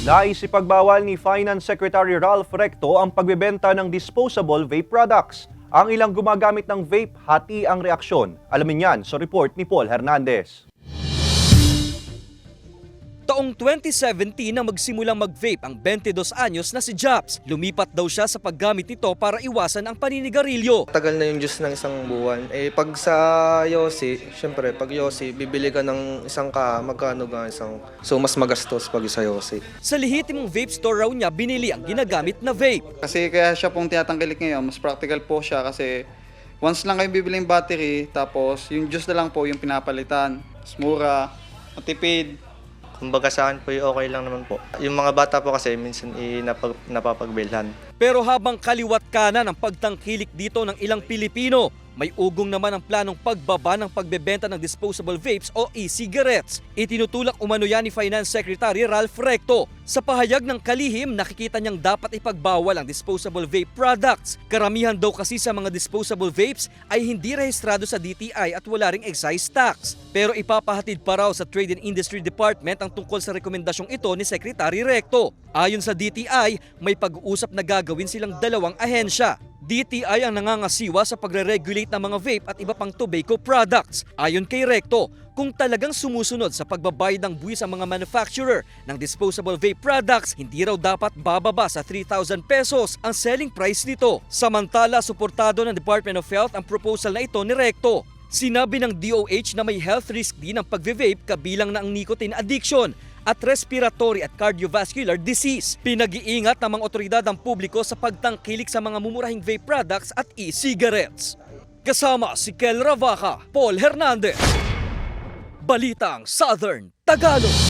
Nais ipagbawal ni Finance Secretary Ralph Recto ang pagbebenta ng disposable vape products. Ang ilang gumagamit ng vape, hati ang reaksyon. Alamin yan sa report ni Paul Hernandez. Taong 2017 nang magsimulang mag-vape ang 22 anyos na si Japs. Lumipat daw siya sa paggamit nito para iwasan ang paninigarilyo. Tagal na yung juice ng isang buwan. Pag sa Yossi, syempre, pag Yossi, bibili ka ng isang magkano ga isang. So, mas magastos pag sa Yossi. Sa lehitimong vape store raw niya, binili ang ginagamit na vape. Kasi kaya siya pong tinatangkilik ngayon, mas practical po siya kasi once lang kayo bibili yung battery, tapos yung juice na lang po yung pinapalitan. Mas mura, matipid. Kumbaga sa akin po okay lang naman po. Yung mga bata po kasi minsan napapagbilhan. Pero habang kaliwat kanan ang pagtangkilik dito ng ilang Pilipino, may ugong naman ang planong pagbaba ng pagbebenta ng disposable vapes o e-cigarettes. Itinutulak umano yan ni Finance Secretary Ralph Recto. Sa pahayag ng kalihim, nakikita niyang dapat ipagbawal ang disposable vape products. Karamihan daw kasi sa mga disposable vapes ay hindi rehistrado sa DTI at wala ring excise tax. Pero ipapahatid pa raw sa Trade and Industry Department ang tungkol sa rekomendasyong ito ni Secretary Recto. Ayon sa DTI, may pag-uusap na gagawin silang dalawang ahensya. DTI ang nangangasiwa sa pagre-regulate ng mga vape at iba pang tobacco products. Ayon kay Recto, kung talagang sumusunod sa pagbabayad ng buwis ang mga manufacturer ng disposable vape products, hindi raw dapat bababa sa 3,000 pesos ang selling price nito. Samantala, suportado ng Department of Health ang proposal na ito ni Recto. Sinabi ng DOH na may health risk din ang pagve-vape kabilang na ang nicotine addiction at respiratory at cardiovascular disease. Pinag-iingat ng mga otoridad ang publiko sa pagtangkilik sa mga mumurahing vape products at e-cigarettes. Kasama si Kel Ravaca, Paul Hernandez. Balitang Southern Tagalog.